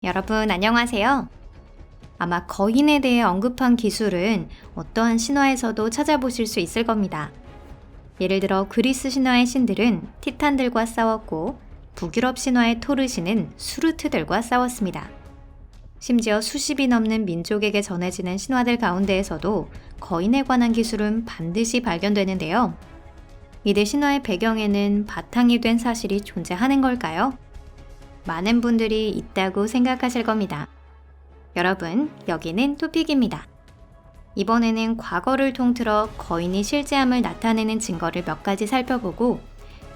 여러분 안녕하세요. 아마 거인에 대해 언급한 기술은 어떠한 신화에서도 찾아보실 수 있을 겁니다. 예를 들어 그리스 신화의 신들은 티탄들과 싸웠고 북유럽 신화의 토르신은 수르트들과 싸웠습니다. 심지어 수십이 넘는 민족에게 전해지는 신화들 가운데에서도 거인에 관한 기술은 반드시 발견되는데요. 이들 신화의 배경에는 바탕이 된 사실이 존재하는 걸까요? 많은 분들이 있다고 생각하실 겁니다. 여러분, 여기는 토픽입니다. 이번에는 과거를 통틀어 거인이 실제함을 나타내는 증거를 몇 가지 살펴보고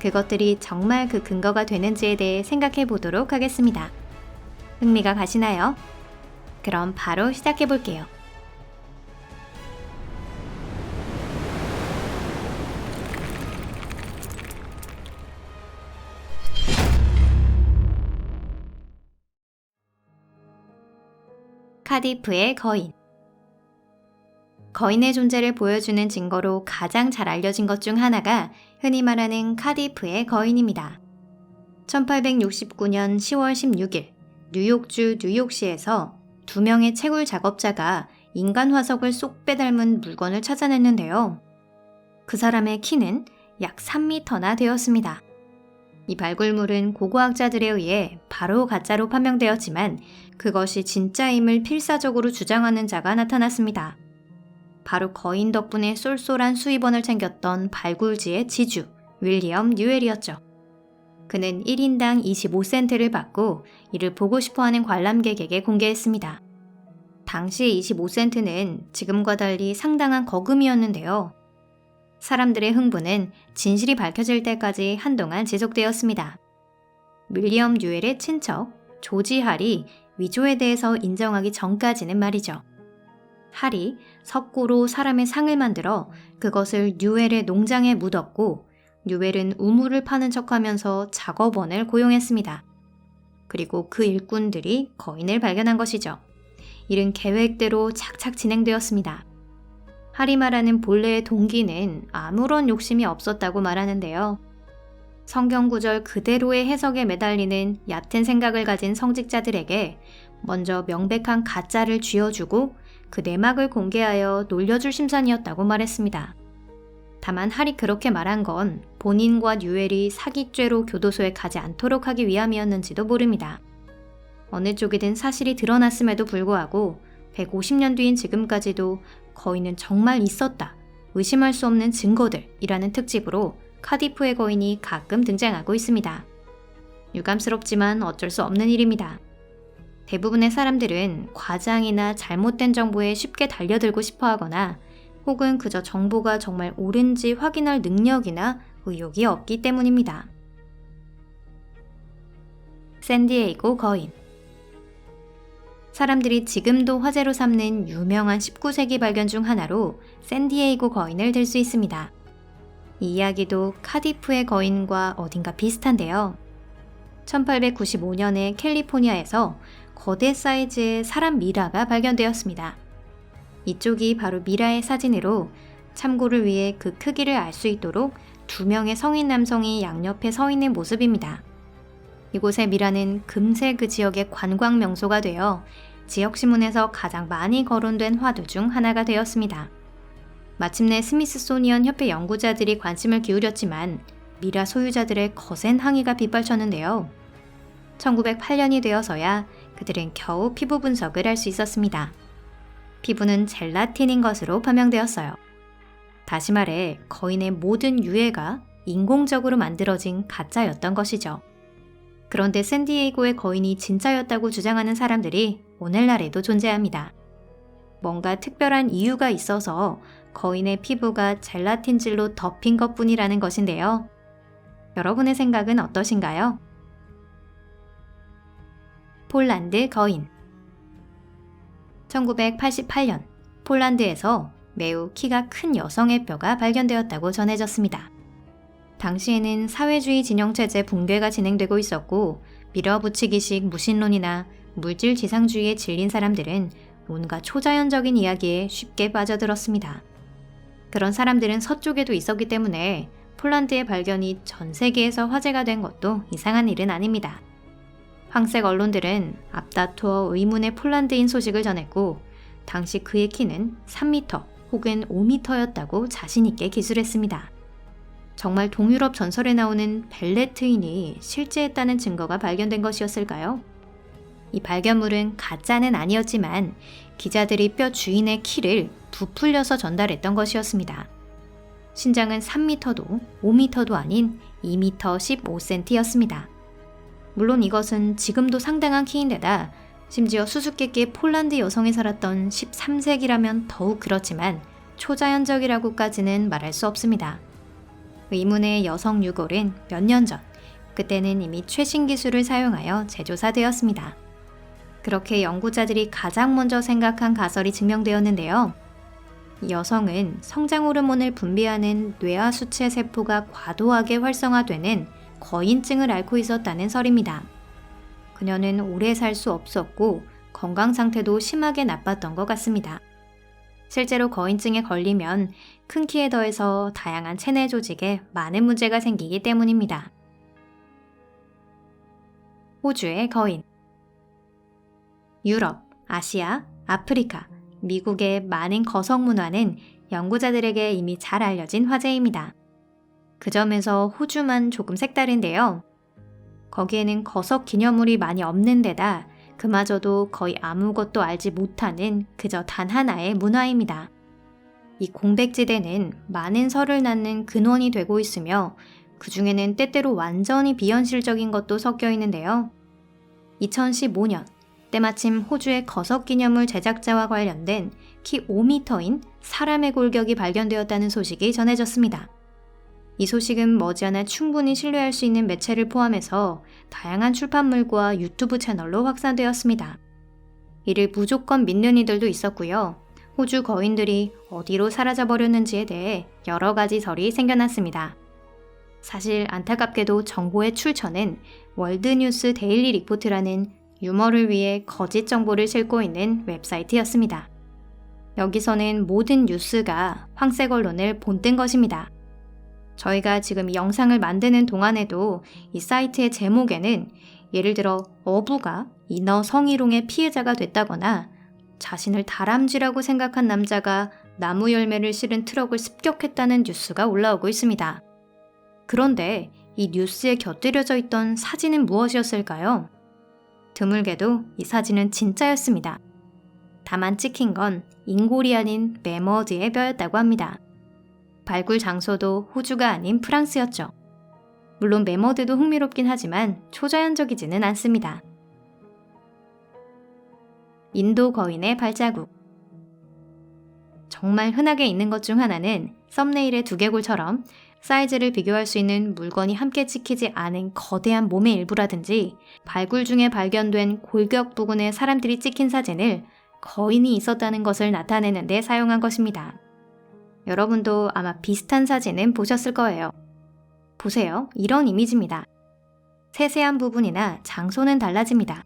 그것들이 정말 그 근거가 되는지에 대해 생각해 보도록 하겠습니다. 흥미가 가시나요? 그럼 바로 시작해 볼게요. 카디프의 거인. 거인의 존재를 보여주는 증거로 가장 잘 알려진 것 중 하나가 흔히 말하는 카디프의 거인입니다. 1869년 10월 16일 뉴욕주 뉴욕시에서 두 명의 채굴 작업자가 인간 화석을 쏙 빼닮은 물건을 찾아냈는데요. 그 사람의 키는 약 3m나 되었습니다. 이 발굴물은 고고학자들에 의해 바로 가짜로 판명되었지만 그것이 진짜임을 필사적으로 주장하는 자가 나타났습니다. 바로 거인 덕분에 쏠쏠한 수입원을 챙겼던 발굴지의 지주 윌리엄 뉴엘이었죠. 그는 1인당 25센트를 받고 이를 보고 싶어하는 관람객에게 공개했습니다. 당시 25센트는 지금과 달리 상당한 거금이었는데요. 사람들의 흥분은 진실이 밝혀질 때까지 한동안 지속되었습니다. 윌리엄 뉴엘의 친척 조지 할이 위조에 대해서 인정하기 전까지는 말이죠. 할이 석고로 사람의 상을 만들어 그것을 뉴엘의 농장에 묻었고 뉴엘은 우물을 파는 척하면서 작업원을 고용했습니다. 그리고 그 일꾼들이 거인을 발견한 것이죠. 일은 계획대로 착착 진행되었습니다. 할이 말하는 본래의 동기는 아무런 욕심이 없었다고 말하는데요. 성경 구절 그대로의 해석에 매달리는 얕은 생각을 가진 성직자들에게 먼저 명백한 가짜를 쥐어주고 그 내막을 공개하여 놀려줄 심산이었다고 말했습니다. 다만 할이 그렇게 말한 건 본인과 뉴엘이 사기죄로 교도소에 가지 않도록 하기 위함이었는지도 모릅니다. 어느 쪽이든 사실이 드러났음에도 불구하고 150년 뒤인 지금까지도 거인은 정말 있었다, 의심할 수 없는 증거들이라는 특집으로 카디프의 거인이 가끔 등장하고 있습니다. 유감스럽지만 어쩔 수 없는 일입니다. 대부분의 사람들은 과장이나 잘못된 정보에 쉽게 달려들고 싶어 하거나 혹은 그저 정보가 정말 옳은지 확인할 능력이나 의욕이 없기 때문입니다. 샌디에이고 거인. 사람들이 지금도 화제로 삼는 유명한 19세기 발견 중 하나로 샌디에이고 거인을 들 수 있습니다. 이 이야기도 카디프의 거인과 어딘가 비슷한데요. 1895년에 캘리포니아에서 거대 사이즈의 사람 미라가 발견되었습니다. 이쪽이 바로 미라의 사진으로 참고를 위해 그 크기를 알 수 있도록 두 명의 성인 남성이 양옆에 서 있는 모습입니다. 이곳의 미라는 금세 그 지역의 관광 명소가 되어 지역신문에서 가장 많이 거론된 화두 중 하나가 되었습니다. 마침내 스미스소니언 협회 연구자들이 관심을 기울였지만 미라 소유자들의 거센 항의가 빗발쳤는데요. 1908년이 되어서야 그들은 겨우 피부 분석을 할 수 있었습니다. 피부는 젤라틴인 것으로 판명되었어요. 다시 말해 거인의 모든 유해가 인공적으로 만들어진 가짜였던 것이죠. 그런데 샌디에이고의 거인이 진짜였다고 주장하는 사람들이 오늘날에도 존재합니다. 뭔가 특별한 이유가 있어서 거인의 피부가 젤라틴질로 덮인 것뿐이라는 것인데요. 여러분의 생각은 어떠신가요? 폴란드 거인. 1988년 폴란드에서 매우 키가 큰 여성의 뼈가 발견되었다고 전해졌습니다. 당시에는 사회주의 진영체제 붕괴가 진행되고 있었고 밀어붙이기식 무신론이나 물질 지상주의에 질린 사람들은 온갖 초자연적인 이야기에 쉽게 빠져들었습니다. 그런 사람들은 서쪽에도 있었기 때문에 폴란드의 발견이 전 세계에서 화제가 된 것도 이상한 일은 아닙니다. 황색 언론들은 앞다투어 의문의 폴란드인 소식을 전했고 당시 그의 키는 3m 혹은 5m였다고 자신있게 기술했습니다. 정말 동유럽 전설에 나오는 벨레트인이 실제했다는 증거가 발견된 것이었을까요? 이 발견물은 가짜는 아니었지만 기자들이 뼈 주인의 키를 부풀려서 전달했던 것이었습니다. 신장은 3m도 5m도 아닌 2m 15cm였습니다. 물론 이것은 지금도 상당한 키인데다 심지어 수수께끼의 폴란드 여성이 살았던 13세기라면 더욱 그렇지만 초자연적이라고까지는 말할 수 없습니다. 의문의 여성 유골은 몇 년 전, 그때는 이미 최신 기술을 사용하여 재조사되었습니다. 그렇게 연구자들이 가장 먼저 생각한 가설이 증명되었는데요. 이 여성은 성장 호르몬을 분비하는 뇌하 수체 세포가 과도하게 활성화되는 거인증을 앓고 있었다는 설입니다. 그녀는 오래 살 수 없었고 건강 상태도 심하게 나빴던 것 같습니다. 실제로 거인증에 걸리면 큰 키에 더해서 다양한 체내 조직에 많은 문제가 생기기 때문입니다. 호주의 거인. 유럽, 아시아, 아프리카, 미국의 많은 거석 문화는 연구자들에게 이미 잘 알려진 화제입니다. 그 점에서 호주만 조금 색다른데요. 거기에는 거석 기념물이 많이 없는 데다 그마저도 거의 아무것도 알지 못하는 그저 단 하나의 문화입니다. 이 공백지대는 많은 설을 낳는 근원이 되고 있으며 그 중에는 때때로 완전히 비현실적인 것도 섞여 있는데요. 2015년 때마침 호주의 거석 기념물 제작자와 관련된 키 5m인 사람의 골격이 발견되었다는 소식이 전해졌습니다. 이 소식은 머지않아 충분히 신뢰할 수 있는 매체를 포함해서 다양한 출판물과 유튜브 채널로 확산되었습니다. 이를 무조건 믿는 이들도 있었고요. 호주 거인들이 어디로 사라져버렸는지에 대해 여러 가지 설이 생겨났습니다. 사실 안타깝게도 정보의 출처는 월드뉴스 데일리 리포트라는 유머를 위해 거짓 정보를 싣고 있는 웹사이트였습니다. 여기서는 모든 뉴스가 황색 언론을 본뜬 것입니다. 저희가 지금 이 영상을 만드는 동안에도 이 사이트의 제목에는 예를 들어 어부가 인어 성희롱의 피해자가 됐다거나 자신을 다람쥐라고 생각한 남자가 나무 열매를 실은 트럭을 습격했다는 뉴스가 올라오고 있습니다. 그런데 이 뉴스에 곁들여져 있던 사진은 무엇이었을까요? 드물게도 이 사진은 진짜였습니다. 다만 찍힌 건 인골이 아닌 매머드의 뼈였다고 합니다. 발굴 장소도 호주가 아닌 프랑스였죠. 물론 매머드도 흥미롭긴 하지만 초자연적이지는 않습니다. 인도 거인의 발자국. 정말 흔하게 있는 것 중 하나는 썸네일의 두개골처럼 사이즈를 비교할 수 있는 물건이 함께 찍히지 않은 거대한 몸의 일부라든지 발굴 중에 발견된 골격 부근에 사람들이 찍힌 사진을 거인이 있었다는 것을 나타내는 데 사용한 것입니다. 여러분도 아마 비슷한 사진은 보셨을 거예요. 보세요. 이런 이미지입니다. 세세한 부분이나 장소는 달라집니다.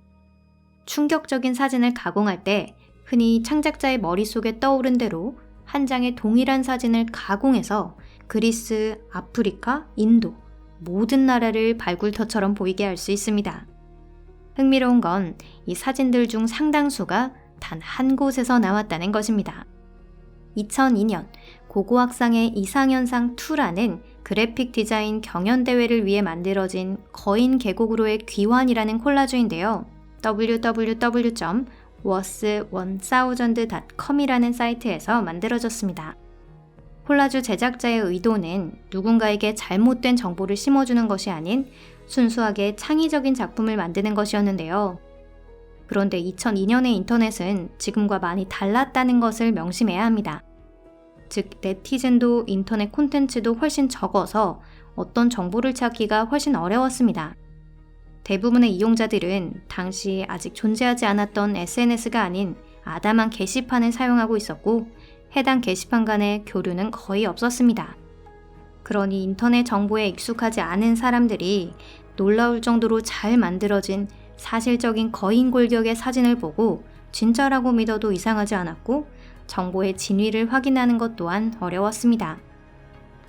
충격적인 사진을 가공할 때 흔히 창작자의 머릿속에 떠오른 대로 한 장의 동일한 사진을 가공해서 그리스, 아프리카, 인도 모든 나라를 발굴터처럼 보이게 할 수 있습니다. 흥미로운 건 이 사진들 중 상당수가 단 한 곳에서 나왔다는 것입니다. 2002년 고고학상의 이상현상2라는 그래픽 디자인 경연대회를 위해 만들어진 거인 계곡으로의 귀환이라는 콜라주인데요. www.was1000.com이라는 사이트에서 만들어졌습니다. 콜라주 제작자의 의도는 누군가에게 잘못된 정보를 심어주는 것이 아닌 순수하게 창의적인 작품을 만드는 것이었는데요. 그런데 2002년의 인터넷은 지금과 많이 달랐다는 것을 명심해야 합니다. 즉, 네티즌도 인터넷 콘텐츠도 훨씬 적어서 어떤 정보를 찾기가 훨씬 어려웠습니다. 대부분의 이용자들은 당시 아직 존재하지 않았던 SNS가 아닌 아담한 게시판을 사용하고 있었고 해당 게시판 간의 교류는 거의 없었습니다. 그러니 인터넷 정보에 익숙하지 않은 사람들이 놀라울 정도로 잘 만들어진 사실적인 거인 골격의 사진을 보고 진짜라고 믿어도 이상하지 않았고 정보의 진위를 확인하는 것 또한 어려웠습니다.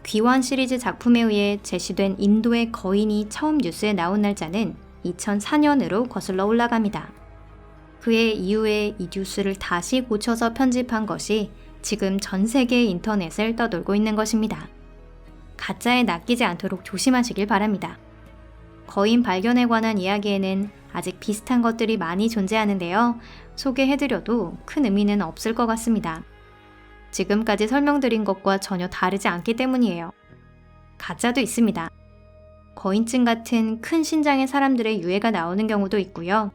귀환 시리즈 작품에 의해 제시된 인도의 거인이 처음 뉴스에 나온 날짜는 2004년으로 거슬러 올라갑니다. 그해 이후에 이 뉴스를 다시 고쳐서 편집한 것이 지금 전 세계 인터넷을 떠돌고 있는 것입니다. 가짜에 낚이지 않도록 조심하시길 바랍니다. 거인 발견에 관한 이야기에는 아직 비슷한 것들이 많이 존재하는데요. 소개해드려도 큰 의미는 없을 것 같습니다. 지금까지 설명드린 것과 전혀 다르지 않기 때문이에요. 가짜도 있습니다. 거인증 같은 큰 신장의 사람들의 유해가 나오는 경우도 있고요.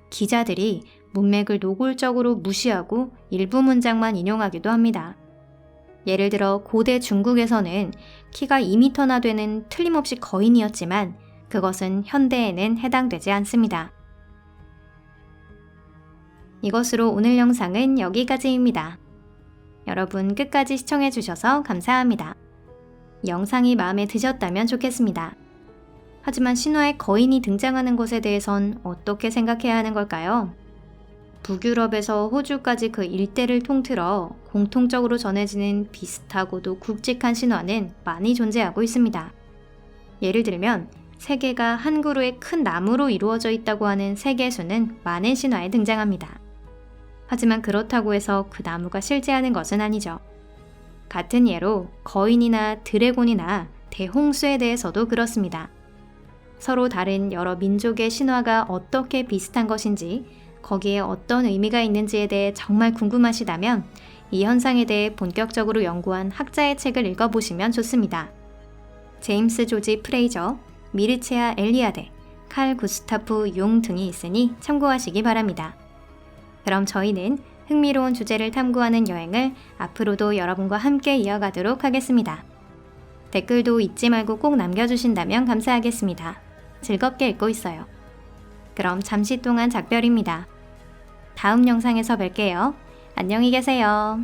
기자들이 문맥을 노골적으로 무시하고 일부 문장만 인용하기도 합니다. 예를 들어 고대 중국에서는 키가 2m나 되는 틀림없이 거인이었지만 그것은 현대에는 해당되지 않습니다. 이것으로 오늘 영상은 여기까지입니다. 여러분 끝까지 시청해주셔서 감사합니다. 영상이 마음에 드셨다면 좋겠습니다. 하지만 신화에 거인이 등장하는 것에 대해선 어떻게 생각해야 하는 걸까요? 북유럽에서 호주까지 그 일대를 통틀어 공통적으로 전해지는 비슷하고도 굵직한 신화는 많이 존재하고 있습니다. 예를 들면 세계가 한 그루의 큰 나무로 이루어져 있다고 하는 세계수는 많은 신화에 등장합니다. 하지만 그렇다고 해서 그 나무가 실제하는 것은 아니죠. 같은 예로 거인이나 드래곤이나 대홍수에 대해서도 그렇습니다. 서로 다른 여러 민족의 신화가 어떻게 비슷한 것인지, 거기에 어떤 의미가 있는지에 대해 정말 궁금하시다면 이 현상에 대해 본격적으로 연구한 학자의 책을 읽어보시면 좋습니다. 제임스 조지 프레이저, 미르체아 엘리아데, 칼 구스타프 용 등이 있으니 참고하시기 바랍니다. 그럼 저희는 흥미로운 주제를 탐구하는 여행을 앞으로도 여러분과 함께 이어가도록 하겠습니다. 댓글도 잊지 말고 꼭 남겨주신다면 감사하겠습니다. 즐겁게 읽고 있어요. 그럼 잠시 동안 작별입니다. 다음 영상에서 뵐게요. 안녕히 계세요.